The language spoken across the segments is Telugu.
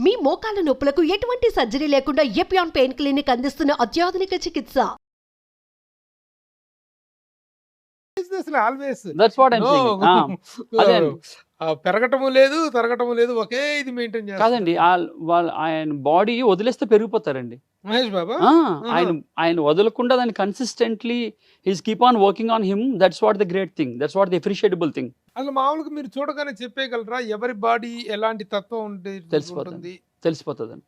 మీ మోకాల నొప్పులకు ఎటువంటి సర్జరీ లేకుండా ఎపియాన్ పెయిన్ క్లినిక్ అందిస్తున్న అత్యాధునిక చికిత్స. Always that's what I'm saying. అదే పెరగటము లేదు, తరగటము లేదు, ఒకే ఇది మెయింటైన్ చేస్తారు. కాదండి, వాళ్ళు ఆయన బాడీ వదిలేస్తే పెరిగిపోతారండి. మహేష్ బాబా ఆయన వదలకుండా దాన్ని consistently he's keep on working on him. That's what the great thing, that's what the appreciable thing. అసలు మామూలుగా మీరు చూడగానే చెప్పేయగలరా ఎవరి బాడీ ఎలాంటి తత్వం తెలిసిపోతుంది, తెలిసిపోతుందండి.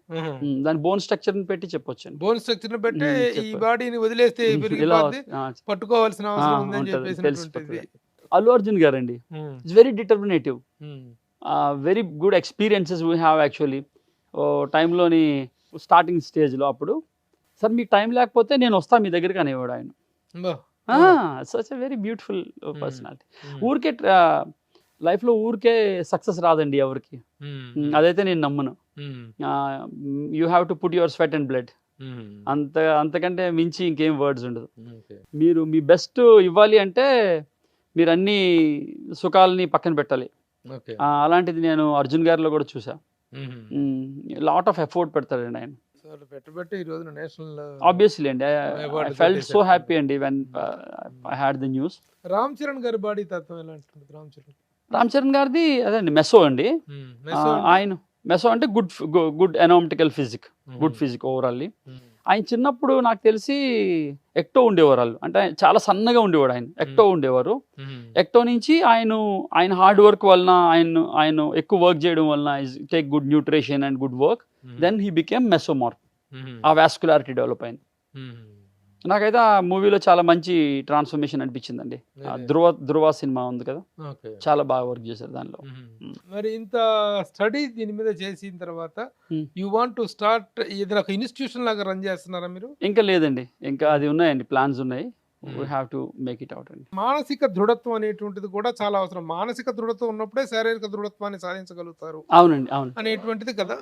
దాని బోన్ స్ట్రక్చర్ ని పెట్టి చెప్పొచ్చండి. బోన్ స్ట్రక్చర్ బట్టి ఈ చెప్పారు. బాడీని వదిలేస్తే పెరిగిపోద్ది, పట్టుకోవాల్సిన అవసరం ఉందని చెప్పేసి తెలిసిపోతుంది. అల్లు అర్జున్ గారండి, it's very determinative, very good experiences we have actually. టైంలోని స్టార్టింగ్ స్టేజ్లో అప్పుడు, సార్ మీకు టైం లేకపోతే నేను వస్తాను మీ దగ్గరికి అనేవాడు ఆయన. Such a very beautiful personality. ఊరికే లైఫ్లో ఊరికే సక్సెస్ రాదండి ఎవరికి, అదైతే నేను నమ్మను. You have to put your sweat and blood. అంతకంటే మించి ఇంకేం వర్డ్స్ ఉండదు. మీరు మీ బెస్ట్ ఇవ్వాలి అంటే మీరు అన్ని సుఖాలని పక్కన పెట్టాలి. అలాంటిది నేను అర్జున్ గారిలో కూడా చూసా. లాట్ ఆఫ్ ఎఫర్ట్ పెడతాడండి ఆయన. ఆబ్వియస్లీ అండి, ఐ ఫెల్ట్ సో హ్యాపీ అండి when I had the news. Ram Charan గారి బాడీ తత్వం ఎలా ఉంటుంది? రామ్ చరణ్ గారిది అదండి మెసో అండి. ఆయన మెసో అంటే good anatomical physique, good physique overally. ఆయన చిన్నప్పుడు నాకు తెలిసి ఎక్టో ఉండేవారు వాళ్ళు, అంటే చాలా సన్నగా ఉండేవాడు ఆయన. ఎక్టో ఉండేవారు. ఎక్టో నుంచి ఆయన హార్డ్ వర్క్ వలన, ఆయన ఎక్కువ వర్క్ చేయడం వలన, take good nutrition and good work, then he became mesomorph. ఆ వాస్కులారిటీ డెవలప్ అయింది. నాకైతే ఆ మూవీలో చాలా మంచి ట్రాన్స్ఫర్మేషన్ అనిపించిందండి. ధృవ సినిమా ఉంది కదా, చాలా బాగా వర్క్ చేశారు దానిలో. మరి ఇంత స్టడీ దీని మీద చేసిన తర్వాత యూ వాంట్ టు స్టార్ట్ ఏదైనా ఒక ఇన్స్టిట్యూషన్ లాగా రన్ చేస్తున్నారా మీరు? ఇంకా లేదండి, ఇంకా అది ఉన్నాయండి, ప్లాన్స్ ఉన్నాయి. we have to make it out అండి. మానసిక దృఢత్వం అనేటువంటిది కూడా చాలా అవసరం. మానసిక దృఢత్వం ఉన్నప్పుడే శారీరక దృఢత్వాన్ని సాధించగలుగుతారు. అవునండి, అవును అనేటువంటిది కదా.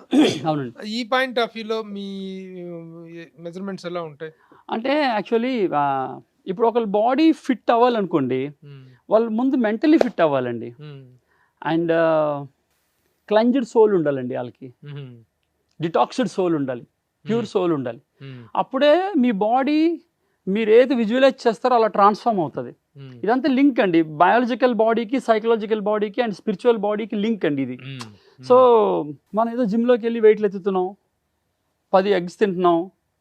అవునండి. ఈ పాయింట్ ఆఫ్ వ్యూలో మీ మెజర్మెంట్స్ ఎలా ఉంటాయి? అంటే యాక్చువల్లీ ఇప్పుడు ఒకళ్ళ బాడీ ఫిట్ అవ్వాలనుకోండి, వాళ్ళు ముందు మెంటలీ ఫిట్ అవ్వాలండి. అండ్ క్లెంజ్డ్ సోల్ ఉండాలండి వాళ్ళకి, డిటాక్స్డ్ సోల్ ఉండాలి, ప్యూర్ సోల్ ఉండాలి. అప్పుడే మీ బాడీ మీరు ఏది విజువలైజ్ చేస్తారో అలా ట్రాన్స్ఫార్మ్ అవుతుంది. ఇదంతా లింక్ అండి, బయాలజికల్ బాడీకి, సైకలాజికల్ బాడీకి అండ్ స్పిరిచువల్ బాడీకి లింక్ అండి ఇది. సో మనం ఏదో జిమ్లోకి వెళ్ళి వెయిట్లు ఎత్తుతున్నాం, 10 eggs తింటున్నాం,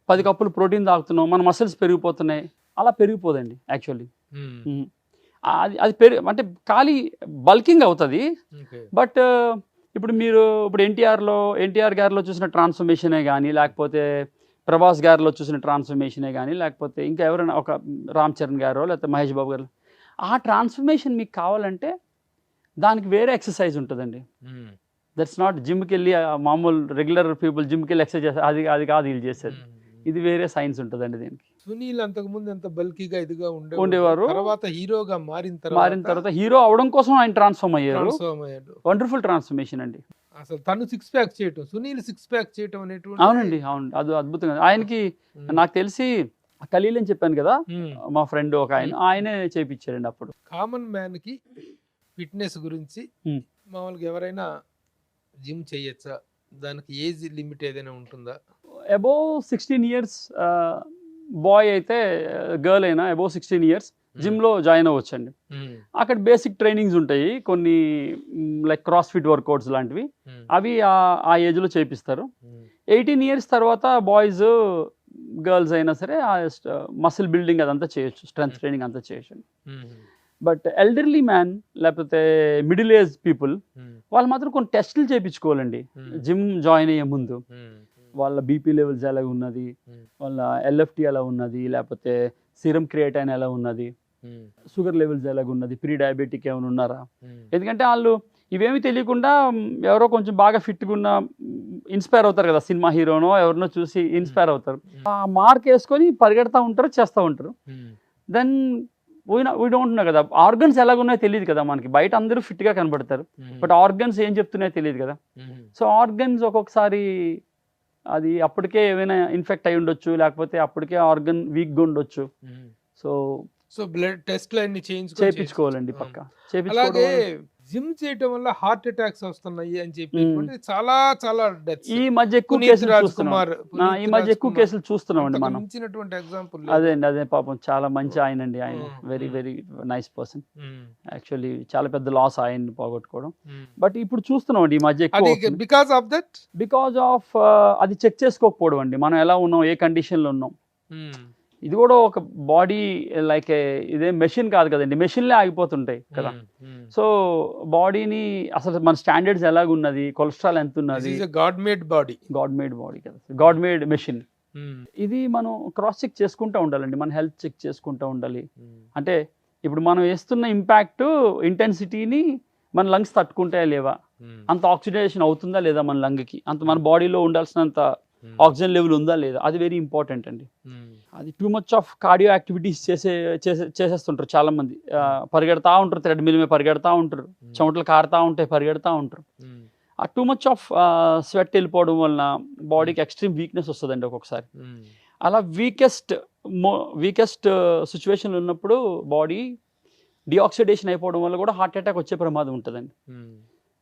10 కప్పులు ప్రోటీన్ తాగుతున్నాం, మన మసిల్స్ పెరిగిపోతున్నాయి, అలా పెరిగిపోదండి యాక్చువల్లీ. అది అంటే ఖాళీ బల్కింగ్ అవుతుంది. బట్ ఇప్పుడు ఎన్టీఆర్ గారిలో చూసిన ట్రాన్స్ఫర్మేషనే కానీ, లేకపోతే ప్రభాస్ గారిలో చూసిన ట్రాన్స్ఫర్మేషనే కానీ, లేకపోతే ఇంకా ఎవరైనా ఒక రామ్ చరణ్ గారో లేకపోతే మహేష్ బాబు గారు, ఆ ట్రాన్స్ఫర్మేషన్ మీకు కావాలంటే దానికి వేరే ఎక్సర్సైజ్ ఉంటుందండి. దట్స్ నాట్ జిమ్కి వెళ్ళి మామూలు రెగ్యులర్ పీపుల్ జిమ్కి వెళ్ళి ఎక్సర్సైజ్ అది కాదు వీళ్ళు చేసేది. ఇది వేరే సైన్స్ ఉంటుందండి దీనికి. సునీల్ అంతకు ముందు ఎంత బల్కీగా ఇదిగా ఉండేవారు, తర్వాత హీరోగా మారిన తర్వాత హీరో అవడం కోసం ఆయన ట్రాన్స్ఫార్మ్ అయ్యారు. వండర్ఫుల్ ట్రాన్స్ఫర్మేషన్ అండి. అసలు తను 6 ప్యాక్ చేయటం, సునీల్ 6 ప్యాక్ చేయటం అనేటువంటి. అవునండి, అవును, అది అద్భుతంగా. ఆయనకి నాకు తెలిసి ఖలీల్ అని చెప్పాను కదా, మా ఫ్రెండ్ ఒక ఆయనే చేయించారండి అప్పుడు. కామన్ మ్యాన్ కి ఫిట్నెస్ గురించి మామూలుగా ఎవరైనా జిమ్ చేయొచ్చా? దానికి ఏజ్ లిమిట్ ఏదైనా ఉంటుందా? అబోవ్ 16 years బాయ్ అయితే, గర్ల్ అయినా అబోవ్ 16 years జిమ్లో జాయిన్ అవ్వచ్చండి. అక్కడ బేసిక్ ట్రైనింగ్స్ ఉంటాయి కొన్ని, లైక్ క్రాస్ ఫిట్ వర్కౌట్స్ లాంటివి, అవి ఆ ఏజ్లో చేపిస్తారు. 18 years తర్వాత బాయ్స్ గర్ల్స్ అయినా సరే మసిల్ బిల్డింగ్ అదంతా చేయొచ్చు, స్ట్రెంత్ ట్రైనింగ్ అంతా చేయొచ్చు. బట్ ఎల్డర్లీ మ్యాన్ లేకపోతే మిడిల్ ఏజ్ పీపుల్ వాళ్ళు మాత్రం కొన్ని టెస్టులు చేయించుకోవాలండి జిమ్ జాయిన్ అయ్యే ముందు. వాళ్ళ బీపీ లెవెల్స్ ఎలా ఉన్నది, వాళ్ళ ఎల్ఎఫ్టీ ఎలా ఉన్నది, లేకపోతే సీరం క్రియేటైన్ ఎలా ఉన్నది, షుగర్ లెవెల్స్ ఎలా ఉన్నది, ప్రీ డయాబెటిక్ ఏమైనా ఉన్నారా. ఎందుకంటే వాళ్ళు ఇవేమి తెలియకుండా ఎవరో కొంచెం బాగా ఫిట్గా ఉన్న ఇన్స్పైర్ అవుతారు కదా, సినిమా హీరోనో ఎవరినో చూసి ఇన్స్పైర్ అవుతారు. ఆ మార్క్ వేసుకొని పరిగెడతా ఉంటారు, చేస్తూ ఉంటారు. దెన్ వీ డోంట్ నో కదా, ఆర్గన్స్ ఎలాగున్నాయో తెలియదు కదా మనకి. బయట అందరూ ఫిట్గా కనబడతారు, బట్ ఆర్గన్స్ ఏం చెప్తున్నాయో తెలియదు కదా. సో ఆర్గన్స్ ఒక్కొక్కసారి అది అప్పటికే ఏమైనా ఇన్ఫెక్ట్ అయి ఉండొచ్చు, లేకపోతే అప్పటికే ఆర్గన్ వీక్గా ఉండొచ్చు. సో బ్లడ్ టెస్ట్లు అన్ని చేయించుకోవాలండి పక్కా. అలాగే జిమ్ చేయటం వల్ల హార్ట్ అటాక్స్ వస్తున్నాయి అని చెప్పి చాలా చాలా డెత్స్. ఈ మధ్య ఎక్కువ కేసులు చూస్తున్నాం. ఈ మధ్య ఎక్కువ కేసులు చూస్తున్నాం అండి మనం. మించినటువంటి ఎగ్జాంపుల్ అదే అండి, అదే పాపం చాలా మంచి ఆయన అండి, ఆయన very very nice person. Actually చాలా పెద్ద లాస్ ఆయన్ని పోగొట్టుకోవడం. బట్ ఇప్పుడు చూస్తున్నాం అండి ఈ మధ్య ఎక్కువ because of that, because of అది చెక్ చేసుకోకపోవడం అండి, మనం ఎలా ఉన్నాం, ఏ కండిషన్ లో ఉన్నాం. ఇది కూడా ఒక బాడీ లైక్ ఇదే మెషిన్ కాదు కదండి, మెషిన్లే ఆగిపోతుంటాయి కదా. సో బాడీని అసలు మన స్టాండర్డ్స్ ఎలాగున్నది, కొలెస్ట్రాల్ ఎంత ఉన్నది, గాడ్ మేడ్ బాడీ కదా, గాడ్ మేడ్ మెషిన్. ఇది మనం క్రాస్ చెక్ చేసుకుంటూ ఉండాలండి, మన హెల్త్ చెక్ చేసుకుంటూ ఉండాలి. అంటే ఇప్పుడు మనం వేస్తున్న ఇంపాక్ట్ ఇంటెన్సిటీని మన లంగ్స్ తట్టుకుంటాయా లేవా, అంత ఆక్సిడేషన్ అవుతుందా లేదా మన లంగ్కి, అంత మన బాడీలో ఉండాల్సినంత ఆక్సిజన్ లెవెల్ ఉందా లేదా, అది వెరీ ఇంపార్టెంట్ అండి. అది too much of cardio activities చేసేస్తుంటారు చాలా మంది. పరిగెడతా ఉంటారు, థ్రెడ్మిల్ మీద పరిగెడతా ఉంటారు, చెమటలు కారుతా ఉంటాయి, పరిగెడతా ఉంటారు. ఆ టూ మచ్ ఆఫ్ స్వెట్ వెళ్ళిపోవడం వలన బాడీకి ఎక్స్ట్రీమ్ వీక్నెస్ వస్తుందండి ఒక్కొక్కసారి. అలా వీకెస్ట్ సిచ్యువేషన్లో ఉన్నప్పుడు బాడీ డిఆక్సిడేషన్ అయిపోవడం వల్ల కూడా హార్ట్ అటాక్ వచ్చే ప్రమాదం ఉంటుందండి.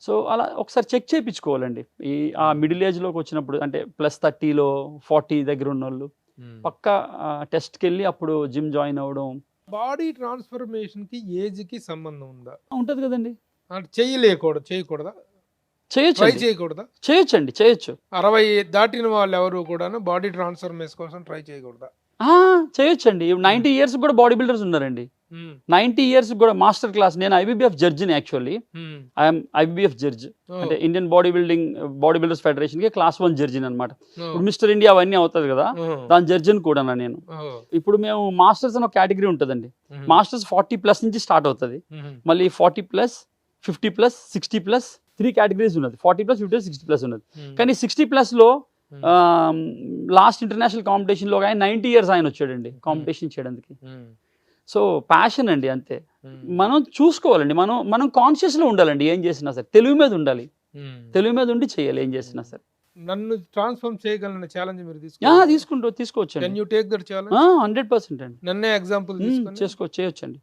సో అలా ఒకసారి చెక్ చేయించుకోవాలండి. ఆ మిడిల్ ఏజ్లోకి వచ్చినప్పుడు, అంటే +30లో 40 దగ్గర ఉన్న వాళ్ళు పక్కా టెస్ట్కి వెళ్ళి అప్పుడు జిమ్ జాయిన్ అవ్వడం. బాడీ ట్రాన్స్ఫర్మేషన్ కి ఏజ్ కి సంబంధం ఉందా? ఉంటుంది కదండి. చేయకూడదా? చేయొచ్చండి, చేయొచ్చు. 60 దాటిన వాళ్ళు ఎవరు కూడా బాడీ ట్రాన్స్ఫర్మేషన్ కోసం ట్రై చేయకూడదా? చేయొచ్చండి. 90 years కూడా బాడీ బిల్డర్స్ ఉన్నారండి. 90 years కూడా మాస్టర్ క్లాస్. నేను IBBF జడ్జిని, యాక్చువల్లీ ఐఎమ్ IBBF జడ్జ్, అంటే ఇండియన్ బాడీ బిల్డర్స్ ఫెడరేషన్ కి క్లాస్ 1 జడ్జిని అనమాట. ఇప్పుడు మిస్టర్ ఇండియా అవన్నీ అవుతుంది కదా, దాని జడ్జిని కూడా నేను. ఇప్పుడు మేము మాస్టర్స్ అని ఒక కేటగిరీ ఉంటుందండి. మాస్టర్స్ 40+ నుంచి స్టార్ట్ అవుతుంది, మళ్ళీ 40+, 50+, 60+, 3 కేటగిరీస్ ఉన్నది. 40+, 50+, 60+ ఉన్నది. కానీ 60+ లో లాస్ట్ ఇంటర్నేషనల్ కాంపిటీషన్ లో ఆయన 90 years ఆయన వచ్చాడండి కాంపిటీషన్ చేయడానికి. సో ప్యాషన్ అండి, అంతే. మనం చూసుకోవాలండి, మనం కాన్షియస్ లో ఉండాలండి. ఏం చేసినా సరే తెలివి మీద ఉండాలి, తెలివి మీద ఉండి చేయాలి ఏం చేసినా సరే. నన్ను ట్రాన్స్ఫార్మ్ చేయగలన ఛాలెంజ్ మీరు తీసుకోవచ్చు. Can you take that challenge? 100% అండి. నన్నే ఎగ్జాంపుల్ తీసుకొని చేయొచ్చండి.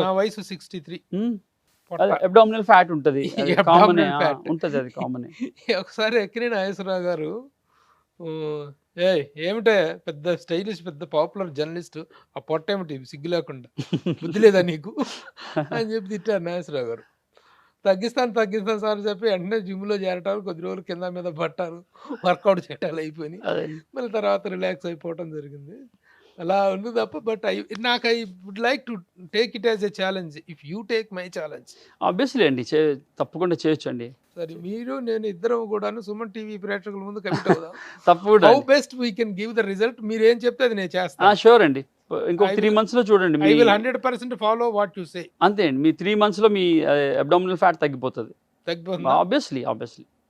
నా వయసు 63. అబ్డామినల్ ఫ్యాట్ ఉంటుంది, కామన్ ఉంటుంది, అది కామన్. ఒకసారి ఎక్కిన నాగేశ్వరరావు గారు, ఏమిటే పెద్ద స్టైలిష్, పెద్ద పాపులర్ జర్నలిస్ట్, ఆ పొట్ట ఏమిటి సిగ్గు లేకుండా, బుద్ధి లేదా నీకు అని చెప్పి తిట్టారు నాగేశ్వరరావు గారు. తగ్గిస్తాను సార్ చెప్పి వెంటనే జిమ్లో చేరటాలు, కొద్ది రోజులు కింద మీద పట్టారు, వర్కౌట్ చేయటాలు అయిపోయినాయి. మళ్ళీ తర్వాత రిలాక్స్ అయిపోవటం జరిగింది. అలా ఉంది తప్ప. But I would like to take it as a challenge if you take my challenge. Obviously అండి, తప్పకుండా చేయొచ్చు అండి. సరే, మీరు నేను ఇద్దరం కూడాను సుమన్ టీవీ ప్రేక్షకుల ముందు కమిట్ అవుదాం. తప్పకుండా how best we can give the result. మీరు ఏం చెప్తే అది నేను చేస్తాను. షూర్ అండి. ఇంకో 3 months లో చూడండి, I will 100% follow what you say. అంతే అండి, మీ 3 months లో మీ అబ్డామినల్ ఫ్యాట్ తగ్గిపోతుంది. ఆబ్వియస్లీ.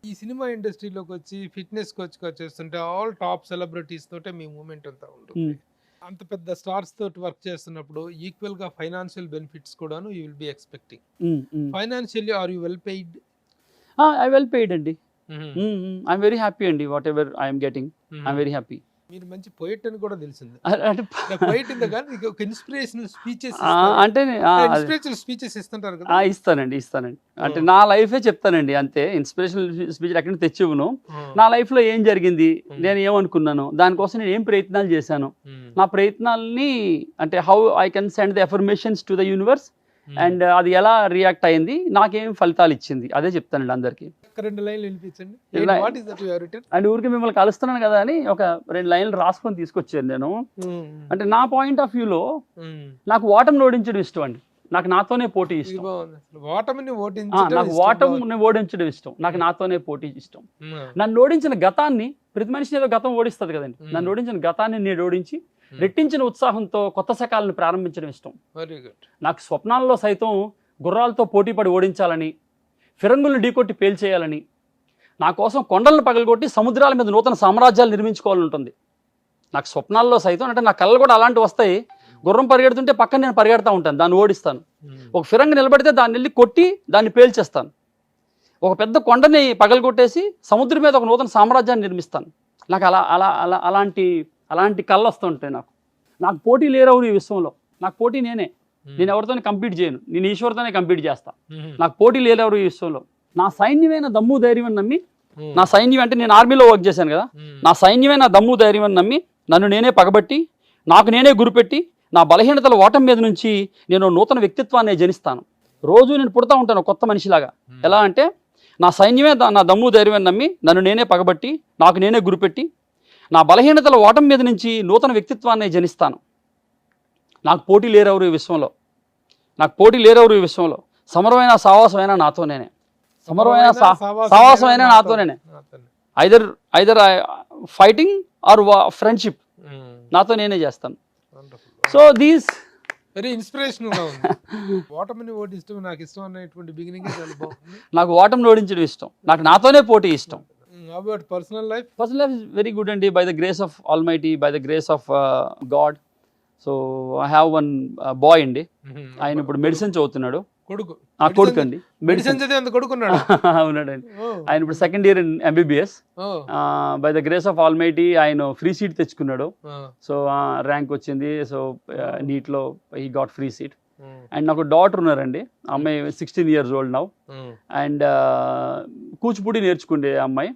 ఈ సినిమా ఇండస్ట్రీలోకి వచ్చి ఫిట్నెస్ కోచ్ గా చేస్తుంటే ఆల్ టాప్ సెలబ్రిటీస్ తోటే మీ మూమెంట్ అంతా ఉంటుంది. అంత పెద్ద స్టార్స్ తోటి వర్క్ చేస్తున్నప్పుడు ఈక్వల్ గా ఫైనాన్షియల్ బెనిఫిట్స్ కూడాను you will be expecting. Financially are you well paid? I well paid అండి. ఐఎమ్ వెరీ హ్యాపీ అండి. Whatever I'm getting, I'm very happy. మీరు మంచి పోయిట్ అని కూడా తెలిసింది. పోయిట్ ఇంత కానీ మీకు ఒక ఇన్స్పిరేషనల్ స్పీచెస్ అంటే ఇన్స్పిరేషనల్ స్పీచెస్ ఇస్తుంటారు కదా? ఇస్తానండి. అంటే నా లైఫే చెప్తానండి, అంతే. ఇన్స్పిరేషనల్ స్పీచ్ ఎక్కడ తెచ్చివ్వను. నా లైఫ్ లో ఏం జరిగింది, నేను ఏమనుకున్నాను, దానికోసం నేను ఏం ప్రయత్నాలు చేశాను, నా ప్రయత్నాలని, అంటే how I can send the affirmations to the universe, and అది ఎలా రియాక్ట్ అయింది, నాకేం ఫలితాలు ఇచ్చింది, అదే చెప్తానండి అందరికి. 2 లైన్లు వినిపించండి. అండ్ ఊరికి మిమ్మల్ని కలుస్తున్నాను కదా అని ఒక 2 లైన్లు రాసుకొని తీసుకొచ్చాను నేను. అంటే నా పాయింట్ ఆఫ్ వ్యూలో నాకు ఓటమిని ఓడించడం ఇష్టం అండి. నాకు నాతోనే పోటీ ఇష్టం. నాకు ఓటమిని ఓడించడం ఇష్టం. నాకు నాతోనే పోటీ ఇష్టం. నన్ను ఓడించిన గతాన్ని, ప్రతి మనిషిని ఏదో గతం ఓడిస్తుంది కదండి, నన్ను ఓడించిన గతాన్ని నేను ఓడించి రెట్టించిన ఉత్సాహంతో కొత్త శకాలను ప్రారంభించడం ఇష్టం. నాకు స్వప్నాల్లో సైతం గుర్రాలతో పోటీపడి ఓడించాలని, ఫిరంగులను ఢీకొట్టి పేల్చేయాలని, నా కోసం కొండలను పగలగొట్టి సముద్రాల మీద నూతన సామ్రాజ్యాలు నిర్మించుకోవాలని ఉంటుంది నాకు స్వప్నాల్లో సైతం. అంటే నా కళ్ళు కూడా అలాంటివి వస్తాయి. గుర్రం పరిగెడుతుంటే పక్కన నేను పరిగెడతా ఉంటాను, దాన్ని ఓడిస్తాను. ఒక ఫిరంగి నిలబడితే దాన్ని వెళ్ళి కొట్టి దాన్ని పేల్చేస్తాను. ఒక పెద్ద కొండని పగలగొట్టేసి సముద్రం మీద ఒక నూతన సామ్రాజ్యాన్ని నిర్మిస్తాను. నాకు అలాంటి కళ్ళు వస్తుంటాయి. నాకు పోటీ లేరవు ఈ విశ్వంలో, నాకు పోటీ నేనే. నేను ఎవరితోనే కంపీట్ చేయను, నేను ఈశ్వర్తోనే కంపీట్ చేస్తా. నాకు పోటీ లేదు ఎవరు ఈ విషయంలో. నా సైన్యమైన దమ్ము ధైర్యం అని నమ్మి, నా సైన్యం అంటే నేను ఆర్మీలో వర్క్ చేశాను కదా, నా సైన్యమే నా దమ్ము ధైర్యం అని నమ్మి నన్ను నేనే పగబట్టి నాకు నేనే గురిపెట్టి నా బలహీనతల ఓటం మీద నుంచి నేను నూతన వ్యక్తిత్వాన్ని జనిస్తాను. రోజు నేను పుడతా ఉంటాను కొత్త మనిషిలాగా. ఎలా అంటే నా సైన్యమే నా దమ్ము ధైర్యం అని నమ్మి నన్ను నేనే పగబట్టి నాకు నేనే గురిపెట్టి నా బలహీనతల ఓటం మీద నుంచి నూతన వ్యక్తిత్వాన్ని జనిస్తాను. నాకు పోటీ లేరెవరు ఈ విశ్వంలో, నాకు పోటీ లేరెవరు ఈ విశ్వంలో. సమరమైన సావాసమైన నాతో నేనే, సమరమైన సావాసమైన నాతో నేనే. ఐదర్ ఫైటింగ్ ఆర్ ఫ్రెండ్షిప్ నాతో నేనే చేస్తాను. సో దీస్ వెరీ ఇన్స్పిరేషనల్ గా ఉంది. ఓటమిని ఓడిష్టం నాకు ఇష్టం అనేటువంటి బిగినింగ్ చాలా బాగుంది. నాకు ఓటమిని ఓడించడం ఇష్టం, నాకు నాతోనే పోటీ ఇష్టం. About personal life is very good అండి, by the grace of almighty, by the grace of God. So I have one boy అండి, ఆయన ఇప్పుడు మెడిసిన్ చదువుతున్నాడు. కొడుకు కొడుకు అండి, మెడిసిన్ చదివే కొడుకున్నాడు. అవునాడండి, ఆయన ఇప్పుడు second year in MBBS. By the grace of almighty ఆయన ఫ్రీ సీట్ తెచ్చుకున్నాడు. సో ర్యాంక్ వచ్చింది. సో నీట్లో he got free seat. And నాకు డాటర్ ఉన్నారండి, అమ్మాయి 16 years old now. And Kuchipudi నేర్చుకుండే అమ్మాయి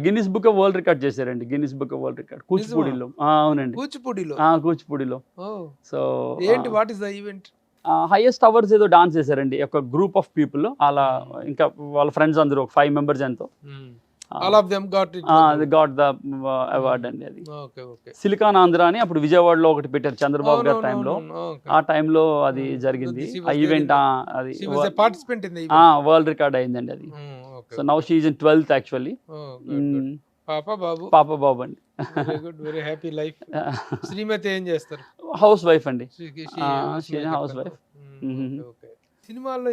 Guinness book of world record చేశారండి, Guinness book of world record కూచిపూడిలో. అవునండి, కూచిపూడిలో. సో ఏంటి, what is the event? Highest hours ఏదో డాన్స్ చేశారండి, ఒక గ్రూప్ ఆఫ్ పీపుల్ అలా, ఇంకా వాళ్ళ ఫ్రెండ్స్ అందరూ ఒక 5 members ఎంతో. All of them got it. They got the award అండి. అది సిలికాన్ ఆంధ్ర అని అప్పుడు విజయవాడలో ఒకటి పెట్టారు చంద్రబాబు గారి టైంలో. ఆ టైంలో అది జరిగింది ఆ ఈవెంట్. అది వరల్డ్ రికార్డ్ అయిందండి అది. So now she is in 12th actually. పాప బాబు అండి. Very happy life. శ్రీమతి ఏం చేస్తారు? హౌస్ వైఫ్ అండి, హౌస్ వైఫ్. సినిమాల్లో